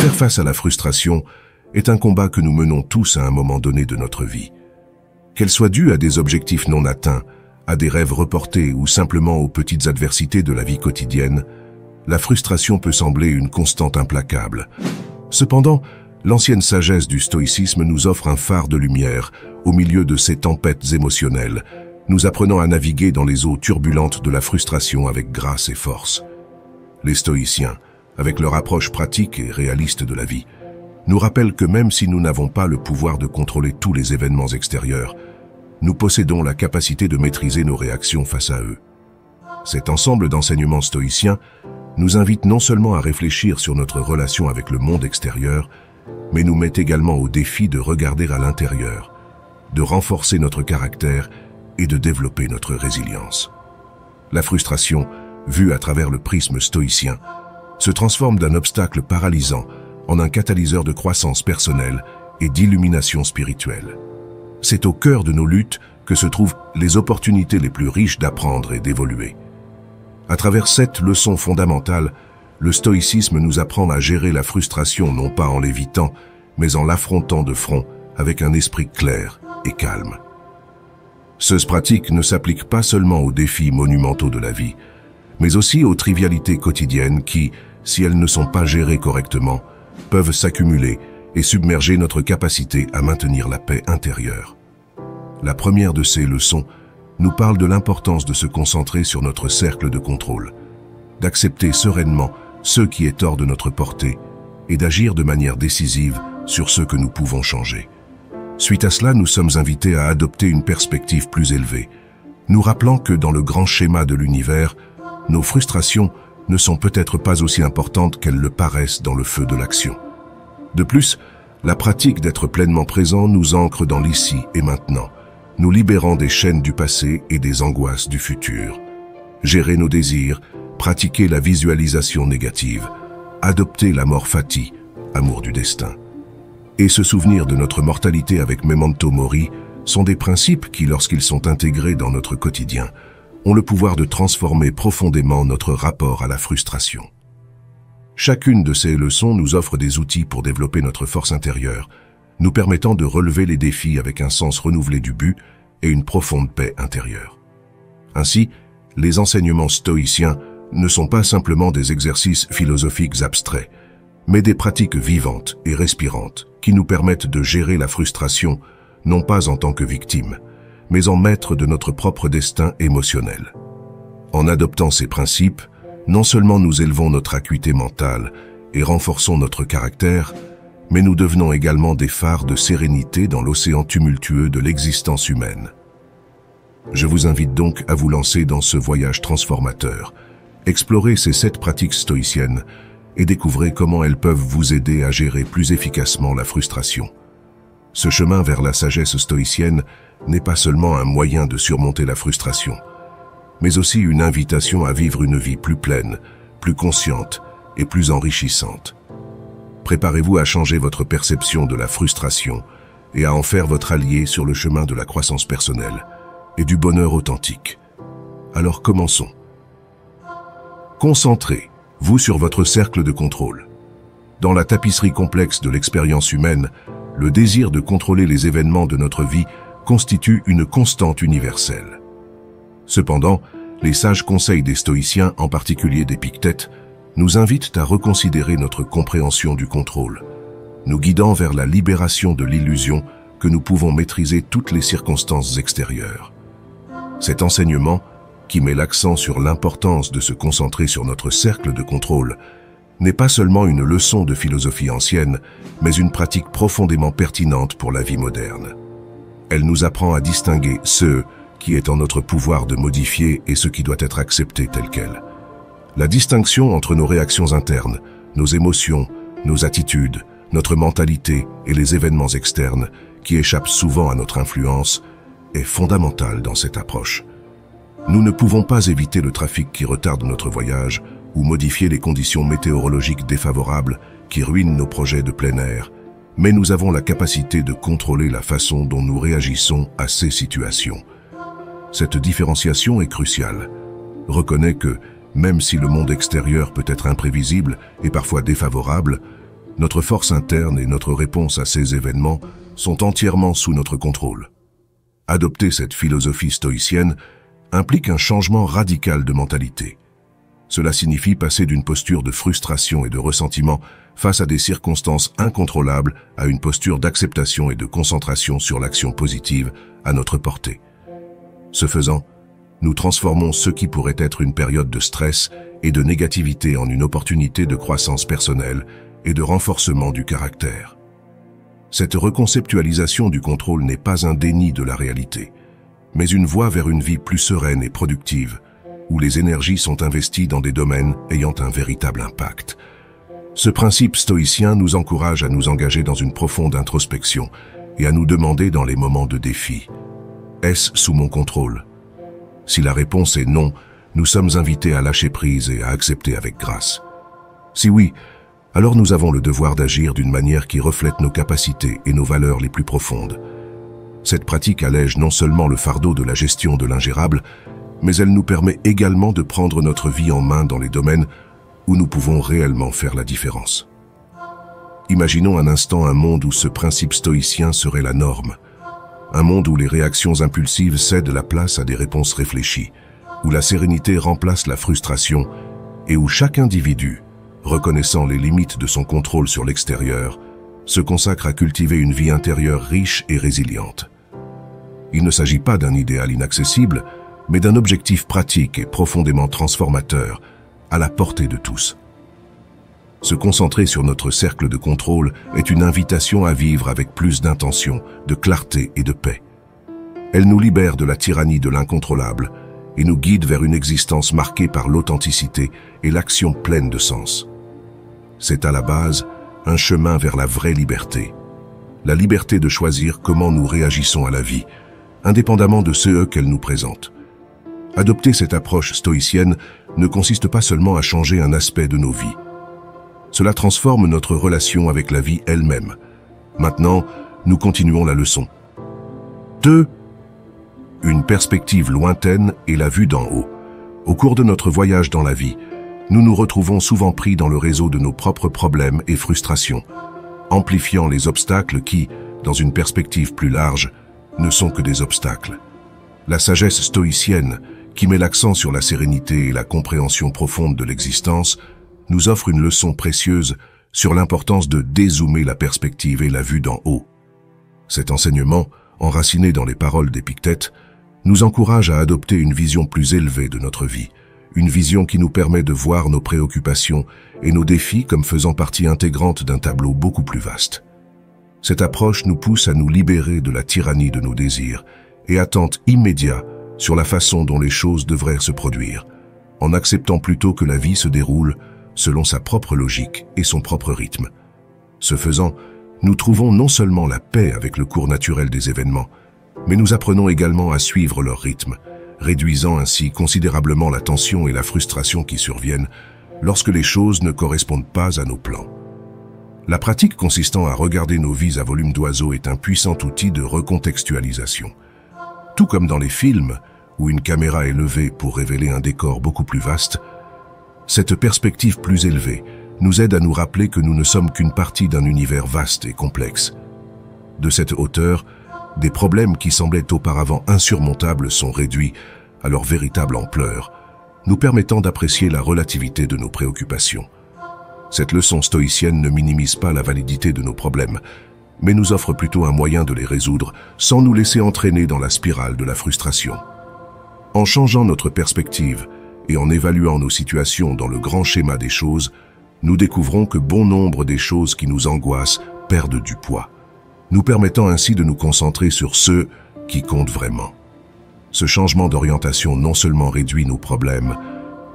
Faire face à la frustration est un combat que nous menons tous à un moment donné de notre vie. Qu'elle soit due à des objectifs non atteints, à des rêves reportés ou simplement aux petites adversités de la vie quotidienne, la frustration peut sembler une constante implacable. Cependant, l'ancienne sagesse du stoïcisme nous offre un phare de lumière au milieu de ces tempêtes émotionnelles, nous apprenant à naviguer dans les eaux turbulentes de la frustration avec grâce et force. Les stoïciens, avec leur approche pratique et réaliste de la vie, nous rappellent que même si nous n'avons pas le pouvoir de contrôler tous les événements extérieurs, nous possédons la capacité de maîtriser nos réactions face à eux. Cet ensemble d'enseignements stoïciens nous invite non seulement à réfléchir sur notre relation avec le monde extérieur, mais nous met également au défi de regarder à l'intérieur, de renforcer notre caractère et de développer notre résilience. La frustration, vue à travers le prisme stoïcien, se transforme d'un obstacle paralysant en un catalyseur de croissance personnelle et d'illumination spirituelle. C'est au cœur de nos luttes que se trouvent les opportunités les plus riches d'apprendre et d'évoluer. À travers cette leçon fondamentale, le stoïcisme nous apprend à gérer la frustration non pas en l'évitant, mais en l'affrontant de front avec un esprit clair et calme. Ce pratique ne s'applique pas seulement aux défis monumentaux de la vie, mais aussi aux trivialités quotidiennes qui, si elles ne sont pas gérées correctement, peuvent s'accumuler et submerger notre capacité à maintenir la paix intérieure. La première de ces leçons nous parle de l'importance de se concentrer sur notre cercle de contrôle, d'accepter sereinement ce qui est hors de notre portée et d'agir de manière décisive sur ce que nous pouvons changer. Suite à cela, nous sommes invités à adopter une perspective plus élevée, nous rappelant que dans le grand schéma de l'univers, nos frustrations ne sont peut-être pas aussi importantes qu'elles le paraissent dans le feu de l'action. De plus, la pratique d'être pleinement présent nous ancre dans l'ici et maintenant, nous libérant des chaînes du passé et des angoisses du futur. Gérer nos désirs, pratiquer la visualisation négative, adopter l'amor fati, amour du destin, et se souvenir de notre mortalité avec memento mori sont des principes qui, lorsqu'ils sont intégrés dans notre quotidien, ont le pouvoir de transformer profondément notre rapport à la frustration. Chacune de ces leçons nous offre des outils pour développer notre force intérieure, nous permettant de relever les défis avec un sens renouvelé du but et une profonde paix intérieure. Ainsi, les enseignements stoïciens ne sont pas simplement des exercices philosophiques abstraits, mais des pratiques vivantes et respirantes qui nous permettent de gérer la frustration, non pas en tant que victime, mais en maître de notre propre destin émotionnel. En adoptant ces principes, non seulement nous élevons notre acuité mentale et renforçons notre caractère, mais nous devenons également des phares de sérénité dans l'océan tumultueux de l'existence humaine. Je vous invite donc à vous lancer dans ce voyage transformateur, explorer ces 7 pratiques stoïciennes et découvrez comment elles peuvent vous aider à gérer plus efficacement la frustration. Ce chemin vers la sagesse stoïcienne n'est pas seulement un moyen de surmonter la frustration, mais aussi une invitation à vivre une vie plus pleine, plus consciente et plus enrichissante. Préparez-vous à changer votre perception de la frustration et à en faire votre allié sur le chemin de la croissance personnelle et du bonheur authentique. Alors commençons. Concentrez-vous sur votre cercle de contrôle. Dans la tapisserie complexe de l'expérience humaine, le désir de contrôler les événements de notre vie constitue une constante universelle. Cependant, les sages conseils des stoïciens, en particulier d'Épictète, nous invitent à reconsidérer notre compréhension du contrôle, nous guidant vers la libération de l'illusion que nous pouvons maîtriser toutes les circonstances extérieures. Cet enseignement, qui met l'accent sur l'importance de se concentrer sur notre cercle de contrôle, n'est pas seulement une leçon de philosophie ancienne, mais une pratique profondément pertinente pour la vie moderne. Elle nous apprend à distinguer ce qui est en notre pouvoir de modifier et ce qui doit être accepté tel quel. La distinction entre nos réactions internes, nos émotions, nos attitudes, notre mentalité et les événements externes, qui échappent souvent à notre influence, est fondamentale dans cette approche. Nous ne pouvons pas éviter le trafic qui retarde notre voyage ou modifier les conditions météorologiques défavorables qui ruinent nos projets de plein air, mais nous avons la capacité de contrôler la façon dont nous réagissons à ces situations. Cette différenciation est cruciale. Reconnaît que, même si le monde extérieur peut être imprévisible et parfois défavorable, Notre force interne et notre réponse à ces événements sont entièrement sous notre contrôle. Adopter cette philosophie stoïcienne implique un changement radical de mentalité. Cela signifie passer d'une posture de frustration et de ressentiment face à des circonstances incontrôlables à une posture d'acceptation et de concentration sur l'action positive à notre portée. Ce faisant, nous transformons ce qui pourrait être une période de stress et de négativité en une opportunité de croissance personnelle et de renforcement du caractère. Cette reconceptualisation du contrôle n'est pas un déni de la réalité, mais une voie vers une vie plus sereine et productive, où les énergies sont investies dans des domaines ayant un véritable impact. Ce principe stoïcien nous encourage à nous engager dans une profonde introspection et à nous demander dans les moments de défi: est-ce sous mon contrôle? Si la réponse est non, nous sommes invités à lâcher prise et à accepter avec grâce. Si oui, alors nous avons le devoir d'agir d'une manière qui reflète nos capacités et nos valeurs les plus profondes. Cette pratique allège non seulement le fardeau de la gestion de l'ingérable, mais elle nous permet également de prendre notre vie en main dans les domaines où nous pouvons réellement faire la différence. Imaginons un instant un monde où ce principe stoïcien serait la norme. Un monde où les réactions impulsives cèdent la place à des réponses réfléchies, où la sérénité remplace la frustration et où chaque individu, reconnaissant les limites de son contrôle sur l'extérieur, se consacre à cultiver une vie intérieure riche et résiliente. Il ne s'agit pas d'un idéal inaccessible, mais d'un objectif pratique et profondément transformateur, à la portée de tous. Se concentrer sur notre cercle de contrôle est une invitation à vivre avec plus d'intention, de clarté et de paix. Elle nous libère de la tyrannie de l'incontrôlable et nous guide vers une existence marquée par l'authenticité et l'action pleine de sens. C'est à la base un chemin vers la vraie liberté. La liberté de choisir comment nous réagissons à la vie, indépendamment de ce qu'elle nous présente. Adopter cette approche stoïcienne ne consiste pas seulement à changer un aspect de nos vies. Cela transforme notre relation avec la vie elle-même. Maintenant, nous continuons la leçon. 2. Une perspective lointaine et la vue d'en haut. Au cours de notre voyage dans la vie, nous nous retrouvons souvent pris dans le réseau de nos propres problèmes et frustrations, amplifiant les obstacles qui, dans une perspective plus large, ne sont que des obstacles. La sagesse stoïcienne, qui met l'accent sur la sérénité et la compréhension profonde de l'existence, nous offre une leçon précieuse sur l'importance de dézoomer la perspective et la vue d'en haut. Cet enseignement, enraciné dans les paroles d'Épictète, nous encourage à adopter une vision plus élevée de notre vie, une vision qui nous permet de voir nos préoccupations et nos défis comme faisant partie intégrante d'un tableau beaucoup plus vaste. Cette approche nous pousse à nous libérer de la tyrannie de nos désirs et attente immédiat sur la façon dont les choses devraient se produire, en acceptant plutôt que la vie se déroule selon sa propre logique et son propre rythme. Ce faisant, nous trouvons non seulement la paix avec le cours naturel des événements, mais nous apprenons également à suivre leur rythme, réduisant ainsi considérablement la tension et la frustration qui surviennent lorsque les choses ne correspondent pas à nos plans. La pratique consistant à regarder nos vies à volume d'oiseau est un puissant outil de recontextualisation. Tout comme dans les films, où une caméra est levée pour révéler un décor beaucoup plus vaste, cette perspective plus élevée nous aide à nous rappeler que nous ne sommes qu'une partie d'un univers vaste et complexe. De cette hauteur, des problèmes qui semblaient auparavant insurmontables sont réduits à leur véritable ampleur, nous permettant d'apprécier la relativité de nos préoccupations. Cette leçon stoïcienne ne minimise pas la validité de nos problèmes, mais nous offre plutôt un moyen de les résoudre sans nous laisser entraîner dans la spirale de la frustration. En changeant notre perspective et en évaluant nos situations dans le grand schéma des choses, nous découvrons que bon nombre des choses qui nous angoissent perdent du poids, nous permettant ainsi de nous concentrer sur ce qui compte vraiment. Ce changement d'orientation non seulement réduit nos problèmes,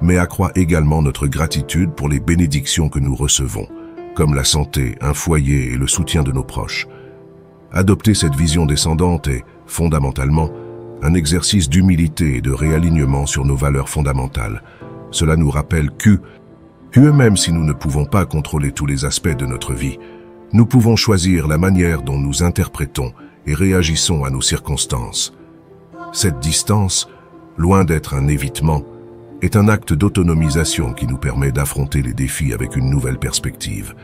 mais accroît également notre gratitude pour les bénédictions que nous recevons, comme la santé, un foyer et le soutien de nos proches. Adopter cette vision descendante est, fondamentalement, un exercice d'humilité et de réalignement sur nos valeurs fondamentales. Cela nous rappelle que même si nous ne pouvons pas contrôler tous les aspects de notre vie, nous pouvons choisir la manière dont nous interprétons et réagissons à nos circonstances. Cette distance, loin d'être un évitement, est un acte d'autonomisation qui nous permet d'affronter les défis avec une nouvelle perspective.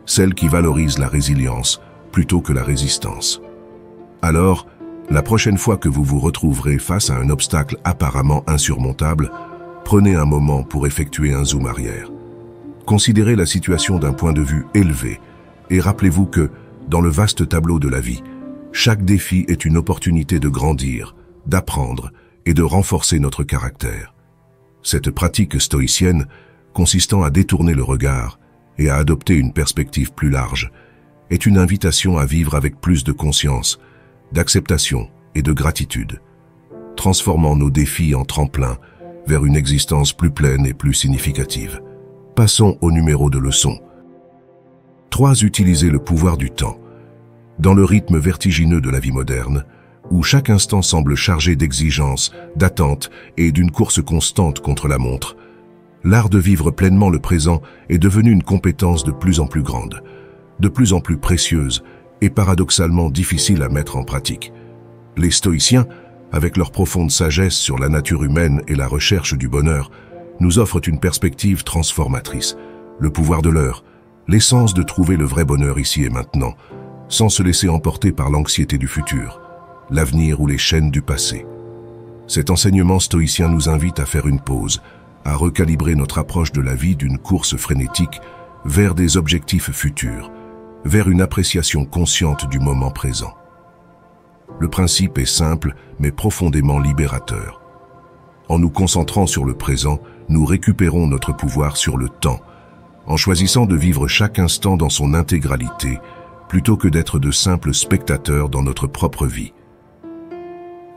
celle qui valorise la résilience plutôt que la résistance. Alors, la prochaine fois que vous vous retrouverez face à un obstacle apparemment insurmontable, prenez un moment pour effectuer un zoom arrière. Considérez la situation d'un point de vue élevé et rappelez-vous que, dans le vaste tableau de la vie, chaque défi est une opportunité de grandir, d'apprendre et de renforcer notre caractère. Cette pratique stoïcienne, consistant à détourner le regard et à adopter une perspective plus large, est une invitation à vivre avec plus de conscience, d'acceptation et de gratitude, transformant nos défis en tremplin vers une existence plus pleine et plus significative. Passons au numéro de leçon. 3. Utiliser le pouvoir du temps. Dans le rythme vertigineux de la vie moderne, où chaque instant semble chargé d'exigences, d'attentes et d'une course constante contre la montre, l'art de vivre pleinement le présent est devenu une compétence de plus en plus grande, de plus en plus précieuse et paradoxalement difficile à mettre en pratique. Les stoïciens, avec leur profonde sagesse sur la nature humaine et la recherche du bonheur, nous offrent une perspective transformatrice, le pouvoir de l'heure, l'essence de trouver le vrai bonheur ici et maintenant, sans se laisser emporter par l'anxiété du futur, l'avenir ou les chaînes du passé. Cet enseignement stoïcien nous invite à faire une pause, à recalibrer notre approche de la vie d'une course frénétique vers des objectifs futurs, vers une appréciation consciente du moment présent. Le principe est simple mais profondément libérateur. En nous concentrant sur le présent, nous récupérons notre pouvoir sur le temps, en choisissant de vivre chaque instant dans son intégralité, plutôt que d'être de simples spectateurs dans notre propre vie.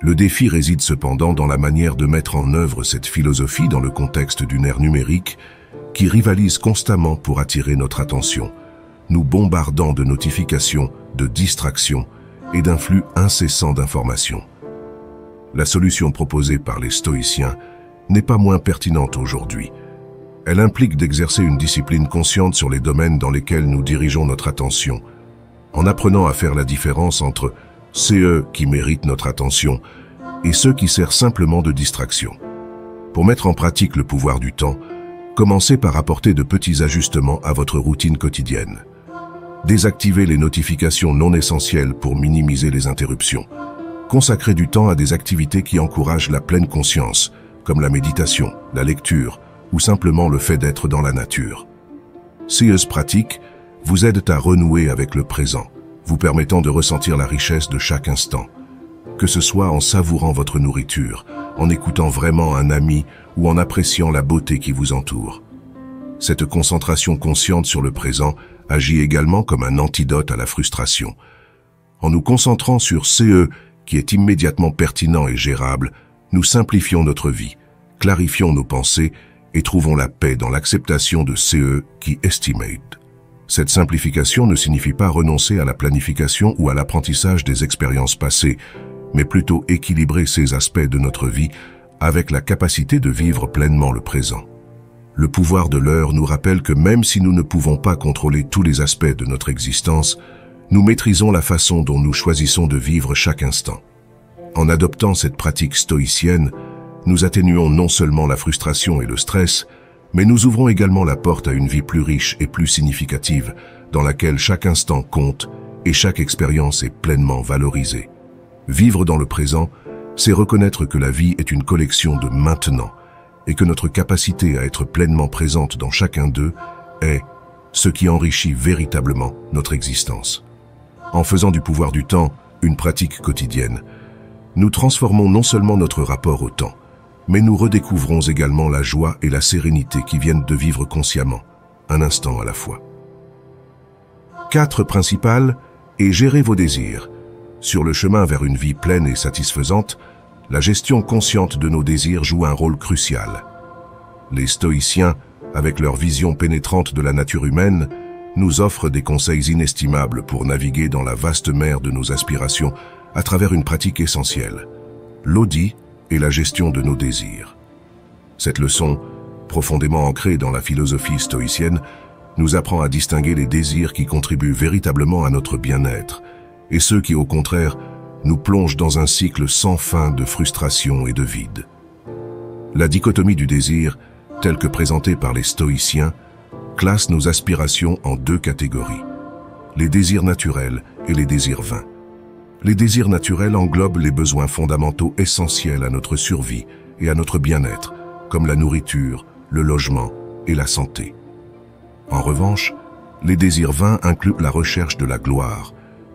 Le défi réside cependant dans la manière de mettre en œuvre cette philosophie dans le contexte d'une ère numérique qui rivalise constamment pour attirer notre attention, nous bombardant de notifications, de distractions et d'un flux incessant d'informations. La solution proposée par les stoïciens n'est pas moins pertinente aujourd'hui. Elle implique d'exercer une discipline consciente sur les domaines dans lesquels nous dirigeons notre attention, en apprenant à faire la différence entre ceux qui méritent notre attention et ceux qui servent simplement de distraction. Pour mettre en pratique le pouvoir du temps, commencez par apporter de petits ajustements à votre routine quotidienne. Désactivez les notifications non essentielles pour minimiser les interruptions. Consacrez du temps à des activités qui encouragent la pleine conscience, comme la méditation, la lecture ou simplement le fait d'être dans la nature. Ces pratiques vous aident à renouer avec le présent, vous permettant de ressentir la richesse de chaque instant. Que ce soit en savourant votre nourriture, en écoutant vraiment un ami ou en appréciant la beauté qui vous entoure. Cette concentration consciente sur le présent agit également comme un antidote à la frustration. En nous concentrant sur ce qui est immédiatement pertinent et gérable, nous simplifions notre vie, clarifions nos pensées et trouvons la paix dans l'acceptation de ce qui estimate. Cette simplification ne signifie pas renoncer à la planification ou à l'apprentissage des expériences passées, mais plutôt équilibrer ces aspects de notre vie avec la capacité de vivre pleinement le présent. Le pouvoir de l'heure nous rappelle que même si nous ne pouvons pas contrôler tous les aspects de notre existence, nous maîtrisons la façon dont nous choisissons de vivre chaque instant. En adoptant cette pratique stoïcienne, nous atténuons non seulement la frustration et le stress, mais nous ouvrons également la porte à une vie plus riche et plus significative, dans laquelle chaque instant compte et chaque expérience est pleinement valorisée. Vivre dans le présent, c'est reconnaître que la vie est une collection de maintenant, et que notre capacité à être pleinement présente dans chacun d'eux est ce qui enrichit véritablement notre existence. En faisant du pouvoir du temps une pratique quotidienne, nous transformons non seulement notre rapport au temps, mais nous redécouvrons également la joie et la sérénité qui viennent de vivre consciemment, un instant à la fois. 4 principales et gérer vos désirs. Sur le chemin vers une vie pleine et satisfaisante, la gestion consciente de nos désirs joue un rôle crucial. Les stoïciens, avec leur vision pénétrante de la nature humaine, nous offrent des conseils inestimables pour naviguer dans la vaste mer de nos aspirations à travers une pratique essentielle, l'audit et la gestion de nos désirs. Cette leçon, profondément ancrée dans la philosophie stoïcienne, nous apprend à distinguer les désirs qui contribuent véritablement à notre bien-être et ceux qui, au contraire, nous plongent dans un cycle sans fin de frustration et de vide. La dichotomie du désir, telle que présentée par les stoïciens, classe nos aspirations en deux catégories, les désirs naturels et les désirs vains. Les désirs naturels englobent les besoins fondamentaux essentiels à notre survie et à notre bien-être, comme la nourriture, le logement et la santé. En revanche, les désirs vains incluent la recherche de la gloire,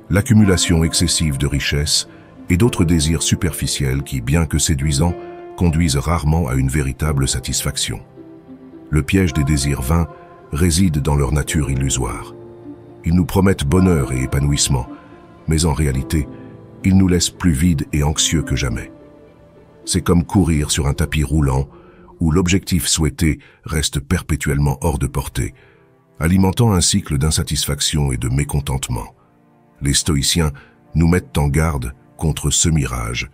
l'accumulation excessive de richesses et d'autres désirs superficiels qui, bien que séduisants, conduisent rarement à une véritable satisfaction. Le piège des désirs vains réside dans leur nature illusoire. Ils nous promettent bonheur et épanouissement, mais en réalité, ils nous laissent plus vides et anxieux que jamais. C'est comme courir sur un tapis roulant où l'objectif souhaité reste perpétuellement hors de portée, alimentant un cycle d'insatisfaction et de mécontentement. Les stoïciens nous mettent en garde contre ce mirage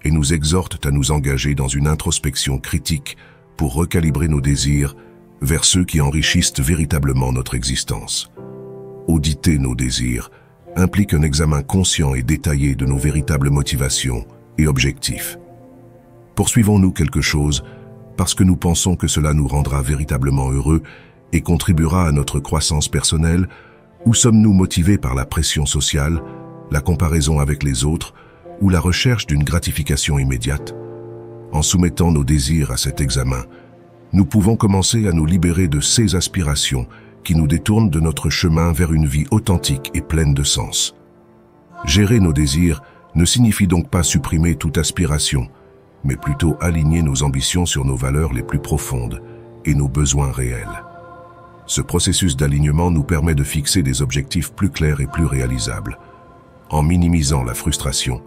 et nous exhortent à nous engager dans une introspection critique pour recalibrer nos désirs vers ceux qui enrichissent véritablement notre existence. Auditer nos désirs implique un examen conscient et détaillé de nos véritables motivations et objectifs. Poursuivons-nous quelque chose parce que nous pensons que cela nous rendra véritablement heureux et contribuera à notre croissance personnelle, ou sommes-nous motivés par la pression sociale, la comparaison avec les autres ou la recherche d'une gratification immédiate? En soumettant nos désirs à cet examen, nous pouvons commencer à nous libérer de ces aspirations qui nous détournent de notre chemin vers une vie authentique et pleine de sens. Gérer nos désirs ne signifie donc pas supprimer toute aspiration, mais plutôt aligner nos ambitions sur nos valeurs les plus profondes et nos besoins réels. Ce processus d'alignement nous permet de fixer des objectifs plus clairs et plus réalisables, en minimisant la frustration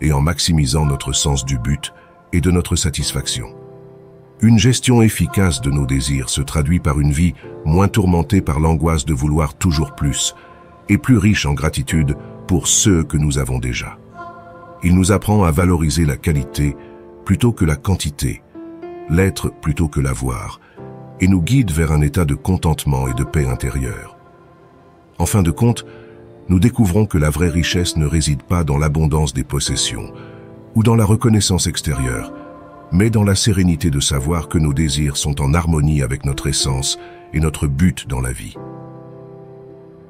et en maximisant notre sens du but et de notre satisfaction. Une gestion efficace de nos désirs se traduit par une vie moins tourmentée par l'angoisse de vouloir toujours plus et plus riche en gratitude pour ceux que nous avons déjà. Il nous apprend à valoriser la qualité plutôt que la quantité, l'être plutôt que l'avoir, et nous guide vers un état de contentement et de paix intérieure. En fin de compte, nous découvrons que la vraie richesse ne réside pas dans l'abondance des possessions ou dans la reconnaissance extérieure, mais dans la sérénité de savoir que nos désirs sont en harmonie avec notre essence et notre but dans la vie.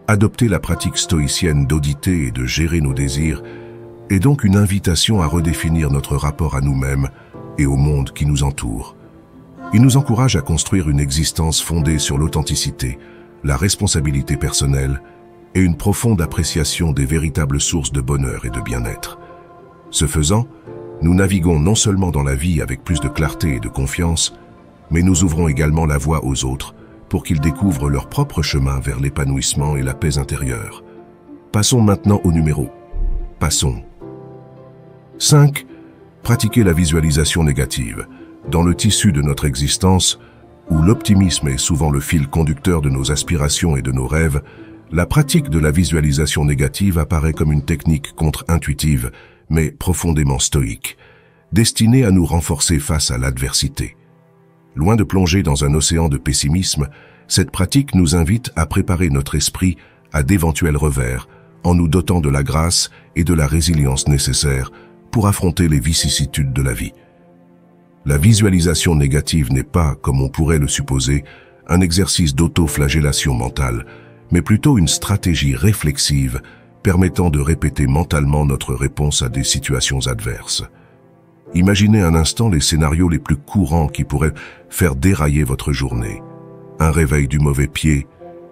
Adopter la pratique stoïcienne d'auditer et de gérer nos désirs est donc une invitation à redéfinir notre rapport à nous-mêmes et au monde qui nous entoure. Il nous encourage à construire une existence fondée sur l'authenticité, la responsabilité personnelle et une profonde appréciation des véritables sources de bonheur et de bien-être. Ce faisant, nous naviguons non seulement dans la vie avec plus de clarté et de confiance, mais nous ouvrons également la voie aux autres pour qu'ils découvrent leur propre chemin vers l'épanouissement et la paix intérieure. Passons maintenant au numéro. Passons. 5. Pratiquer la visualisation négative. Dans le tissu de notre existence, où l'optimisme est souvent le fil conducteur de nos aspirations et de nos rêves, la pratique de la visualisation négative apparaît comme une technique contre-intuitive, mais profondément stoïque, destinée à nous renforcer face à l'adversité. Loin de plonger dans un océan de pessimisme, cette pratique nous invite à préparer notre esprit à d'éventuels revers, en nous dotant de la grâce et de la résilience nécessaires pour affronter les vicissitudes de la vie. La visualisation négative n'est pas, comme on pourrait le supposer, un exercice d'auto-flagellation mentale, mais plutôt une stratégie réflexive permettant de répéter mentalement notre réponse à des situations adverses. Imaginez un instant les scénarios les plus courants qui pourraient faire dérailler votre journée. Un réveil du mauvais pied,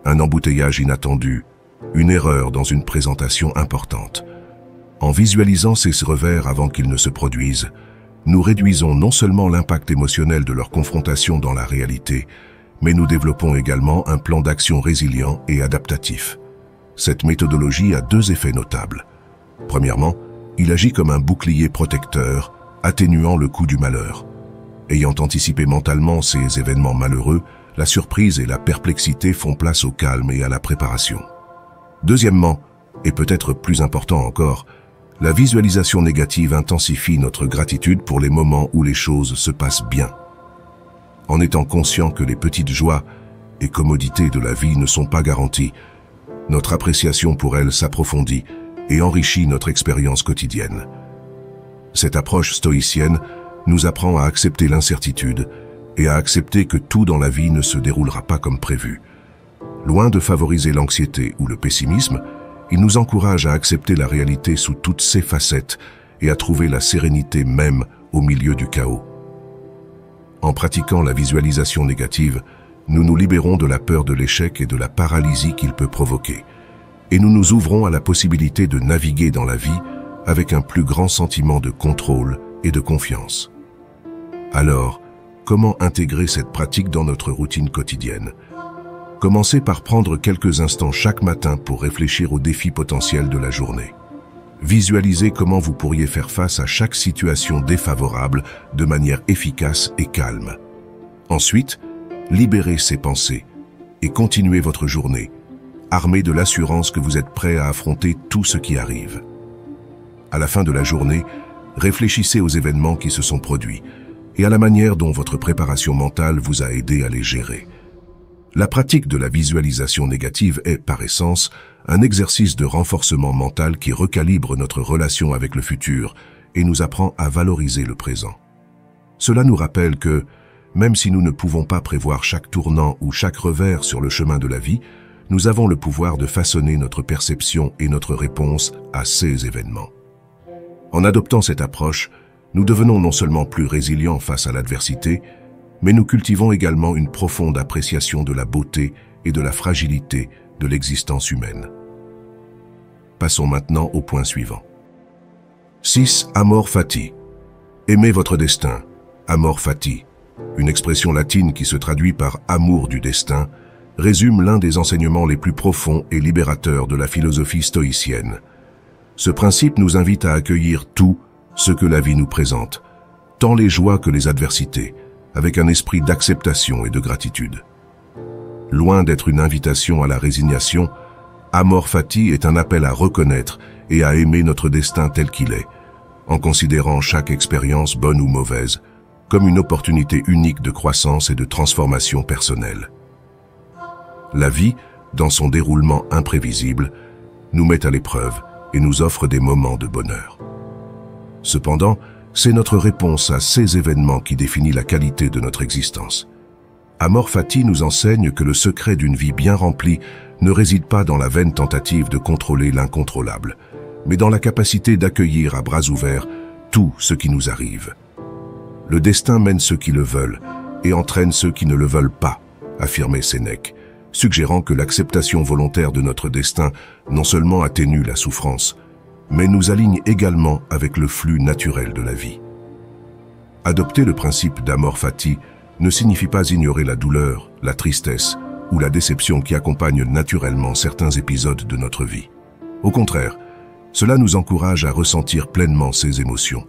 un embouteillage inattendu, une erreur dans une présentation importante. En visualisant ces revers avant qu'ils ne se produisent, nous réduisons non seulement l'impact émotionnel de leur confrontation dans la réalité, mais nous développons également un plan d'action résilient et adaptatif. Cette méthodologie a deux effets notables. Premièrement, il agit comme un bouclier protecteur, atténuant le coût du malheur. Ayant anticipé mentalement ces événements malheureux, la surprise et la perplexité font place au calme et à la préparation. Deuxièmement, et peut-être plus important encore, la visualisation négative intensifie notre gratitude pour les moments où les choses se passent bien. En étant conscient que les petites joies et commodités de la vie ne sont pas garanties, notre appréciation pour elles s'approfondit et enrichit notre expérience quotidienne. Cette approche stoïcienne nous apprend à accepter l'incertitude et à accepter que tout dans la vie ne se déroulera pas comme prévu. Loin de favoriser l'anxiété ou le pessimisme, il nous encourage à accepter la réalité sous toutes ses facettes et à trouver la sérénité même au milieu du chaos. En pratiquant la visualisation négative, nous nous libérons de la peur de l'échec et de la paralysie qu'il peut provoquer, et nous nous ouvrons à la possibilité de naviguer dans la vie avec un plus grand sentiment de contrôle et de confiance. Alors, comment intégrer cette pratique dans notre routine quotidienne? Commencez par prendre quelques instants chaque matin pour réfléchir aux défis potentiels de la journée. Visualisez comment vous pourriez faire face à chaque situation défavorable de manière efficace et calme. Ensuite, libérez ces pensées et continuez votre journée, armé de l'assurance que vous êtes prêt à affronter tout ce qui arrive. À la fin de la journée, réfléchissez aux événements qui se sont produits et à la manière dont votre préparation mentale vous a aidé à les gérer. La pratique de la visualisation négative est, par essence, un exercice de renforcement mental qui recalibre notre relation avec le futur et nous apprend à valoriser le présent. Cela nous rappelle que, même si nous ne pouvons pas prévoir chaque tournant ou chaque revers sur le chemin de la vie, nous avons le pouvoir de façonner notre perception et notre réponse à ces événements. En adoptant cette approche, nous devenons non seulement plus résilients face à l'adversité, mais nous cultivons également une profonde appréciation de la beauté et de la fragilité de l'existence humaine. Passons maintenant au point suivant. 6. Amor fati. Aimez votre destin. Amor fati, une expression latine qui se traduit par amour du destin, résume l'un des enseignements les plus profonds et libérateurs de la philosophie stoïcienne. Ce principe nous invite à accueillir tout ce que la vie nous présente, tant les joies que les adversités, avec un esprit d'acceptation et de gratitude. Loin d'être une invitation à la résignation, Amor fati est un appel à reconnaître et à aimer notre destin tel qu'il est, en considérant chaque expérience, bonne ou mauvaise, comme une opportunité unique de croissance et de transformation personnelle. La vie, dans son déroulement imprévisible, nous met à l'épreuve et nous offre des moments de bonheur. Cependant, c'est notre réponse à ces événements qui définit la qualité de notre existence. Amor fati nous enseigne que le secret d'une vie bien remplie ne réside pas dans la vaine tentative de contrôler l'incontrôlable, mais dans la capacité d'accueillir à bras ouverts tout ce qui nous arrive. Le destin mène ceux qui le veulent et entraîne ceux qui ne le veulent pas, affirmait Sénèque, suggérant que l'acceptation volontaire de notre destin non seulement atténue la souffrance, mais nous aligne également avec le flux naturel de la vie. Adopter le principe d'amor fati ne signifie pas ignorer la douleur, la tristesse ou la déception qui accompagnent naturellement certains épisodes de notre vie. Au contraire, cela nous encourage à ressentir pleinement ces émotions,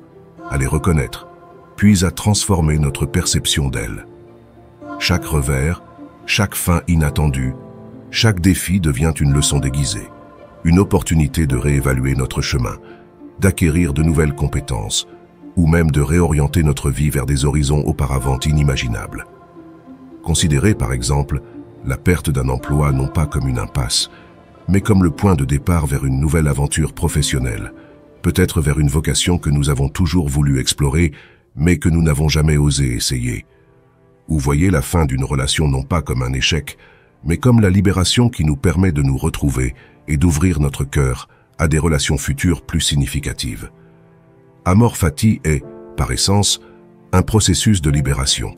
à les reconnaître, puis à transformer notre perception d'elles. Chaque revers, chaque fin inattendue, chaque défi devient une leçon déguisée, une opportunité de réévaluer notre chemin, d'acquérir de nouvelles compétences, ou même de réorienter notre vie vers des horizons auparavant inimaginables. Considérez par exemple la perte d'un emploi non pas comme une impasse, mais comme le point de départ vers une nouvelle aventure professionnelle, peut-être vers une vocation que nous avons toujours voulu explorer, mais que nous n'avons jamais osé essayer. Ou voyez la fin d'une relation non pas comme un échec, mais comme la libération qui nous permet de nous retrouver et d'ouvrir notre cœur à des relations futures plus significatives. Amor fati est, par essence, un processus de libération.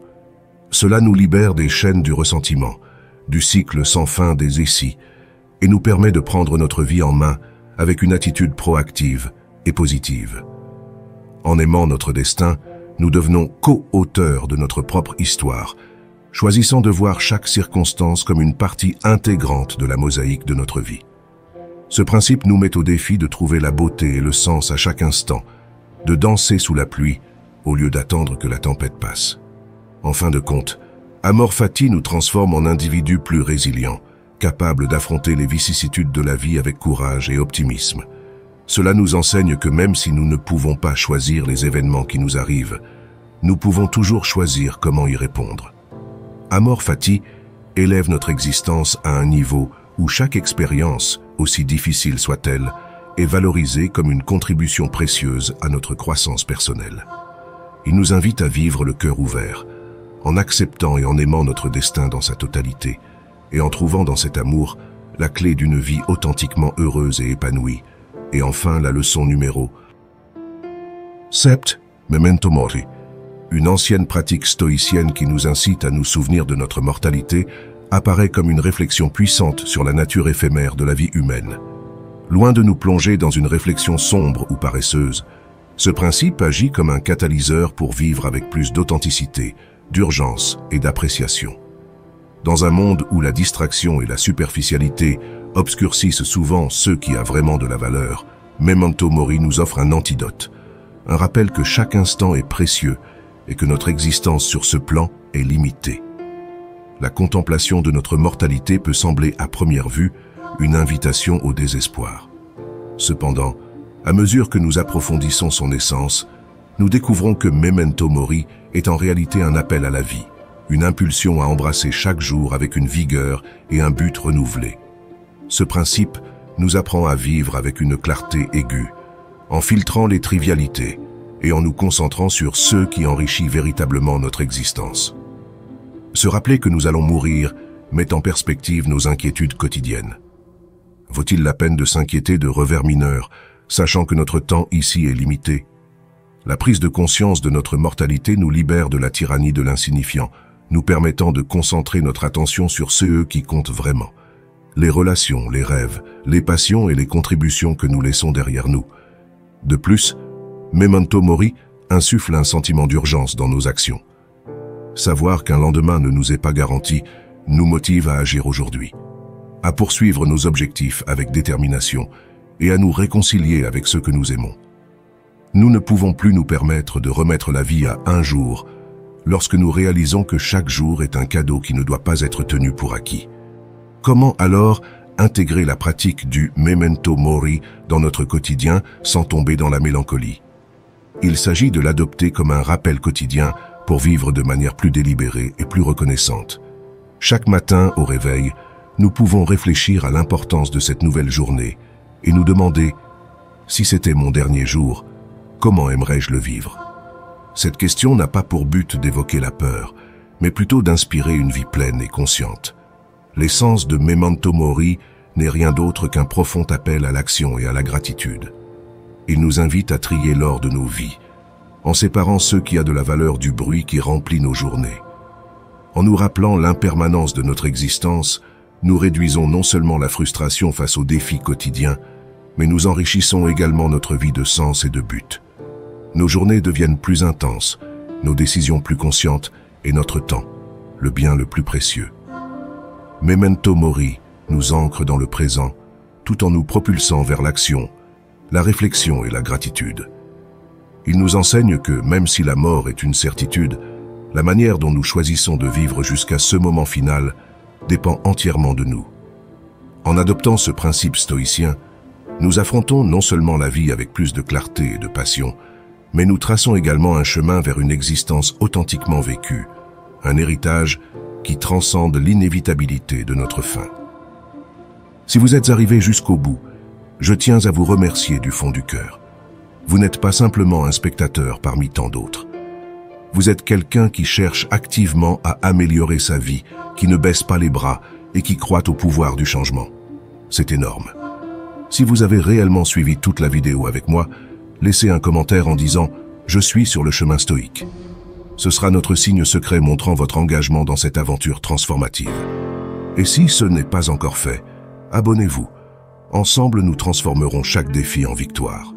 Cela nous libère des chaînes du ressentiment, du cycle sans fin des essais, et nous permet de prendre notre vie en main avec une attitude proactive et positive. En aimant notre destin, nous devenons co-auteurs de notre propre histoire, choisissant de voir chaque circonstance comme une partie intégrante de la mosaïque de notre vie. Ce principe nous met au défi de trouver la beauté et le sens à chaque instant, de danser sous la pluie au lieu d'attendre que la tempête passe. En fin de compte, Amor fati nous transforme en individus plus résilients, capables d'affronter les vicissitudes de la vie avec courage et optimisme. Cela nous enseigne que même si nous ne pouvons pas choisir les événements qui nous arrivent, nous pouvons toujours choisir comment y répondre. Amor fati élève notre existence à un niveau où chaque expérience, aussi difficile soit-elle, est valorisée comme une contribution précieuse à notre croissance personnelle. Il nous invite à vivre le cœur ouvert, en acceptant et en aimant notre destin dans sa totalité, et en trouvant dans cet amour la clé d'une vie authentiquement heureuse et épanouie. Et enfin, la leçon numéro 7, Memento Mori, une ancienne pratique stoïcienne qui nous incite à nous souvenir de notre mortalité, apparaît comme une réflexion puissante sur la nature éphémère de la vie humaine. Loin de nous plonger dans une réflexion sombre ou paresseuse, ce principe agit comme un catalyseur pour vivre avec plus d'authenticité, d'urgence et d'appréciation. Dans un monde où la distraction et la superficialité obscurcissent souvent ceux qui a vraiment de la valeur, Memento Mori nous offre un antidote, un rappel que chaque instant est précieux et que notre existence sur ce plan est limitée. La contemplation de notre mortalité peut sembler à première vue une invitation au désespoir. Cependant, à mesure que nous approfondissons son essence, nous découvrons que Memento Mori est en réalité un appel à la vie, une impulsion à embrasser chaque jour avec une vigueur et un but renouvelé. Ce principe nous apprend à vivre avec une clarté aiguë, en filtrant les trivialités et en nous concentrant sur ce qui enrichit véritablement notre existence. Se rappeler que nous allons mourir met en perspective nos inquiétudes quotidiennes. Vaut-il la peine de s'inquiéter de revers mineurs, sachant que notre temps ici est limité? La prise de conscience de notre mortalité nous libère de la tyrannie de l'insignifiant, nous permettant de concentrer notre attention sur ceux qui comptent vraiment. Les relations, les rêves, les passions et les contributions que nous laissons derrière nous. De plus, Memento Mori insuffle un sentiment d'urgence dans nos actions. Savoir qu'un lendemain ne nous est pas garanti nous motive à agir aujourd'hui, à poursuivre nos objectifs avec détermination et à nous réconcilier avec ceux que nous aimons. Nous ne pouvons plus nous permettre de remettre la vie à un jour lorsque nous réalisons que chaque jour est un cadeau qui ne doit pas être tenu pour acquis. Comment alors intégrer la pratique du Memento Mori dans notre quotidien sans tomber dans la mélancolie? Il s'agit de l'adopter comme un rappel quotidien pour vivre de manière plus délibérée et plus reconnaissante. Chaque matin, au réveil, nous pouvons réfléchir à l'importance de cette nouvelle journée et nous demander « Si c'était mon dernier jour, comment aimerais-je le vivre ?» Cette question n'a pas pour but d'évoquer la peur, mais plutôt d'inspirer une vie pleine et consciente. L'essence de Memento Mori n'est rien d'autre qu'un profond appel à l'action et à la gratitude. Il nous invite à trier l'or de nos vies, en séparant ce qui a de la valeur du bruit qui remplit nos journées. En nous rappelant l'impermanence de notre existence, nous réduisons non seulement la frustration face aux défis quotidiens, mais nous enrichissons également notre vie de sens et de but. Nos journées deviennent plus intenses, nos décisions plus conscientes et notre temps, le bien le plus précieux. Memento Mori nous ancre dans le présent, tout en nous propulsant vers l'action, la réflexion et la gratitude. Il nous enseigne que, même si la mort est une certitude, la manière dont nous choisissons de vivre jusqu'à ce moment final dépend entièrement de nous. En adoptant ce principe stoïcien, nous affrontons non seulement la vie avec plus de clarté et de passion, mais nous traçons également un chemin vers une existence authentiquement vécue, un héritage qui transcende l'inévitabilité de notre fin. Si vous êtes arrivé jusqu'au bout, je tiens à vous remercier du fond du cœur. Vous n'êtes pas simplement un spectateur parmi tant d'autres. Vous êtes quelqu'un qui cherche activement à améliorer sa vie, qui ne baisse pas les bras et qui croit au pouvoir du changement. C'est énorme. Si vous avez réellement suivi toute la vidéo avec moi, laissez un commentaire en disant « Je suis sur le chemin stoïque ». Ce sera notre signe secret montrant votre engagement dans cette aventure transformative. Et si ce n'est pas encore fait, abonnez-vous. Ensemble, nous transformerons chaque défi en victoire.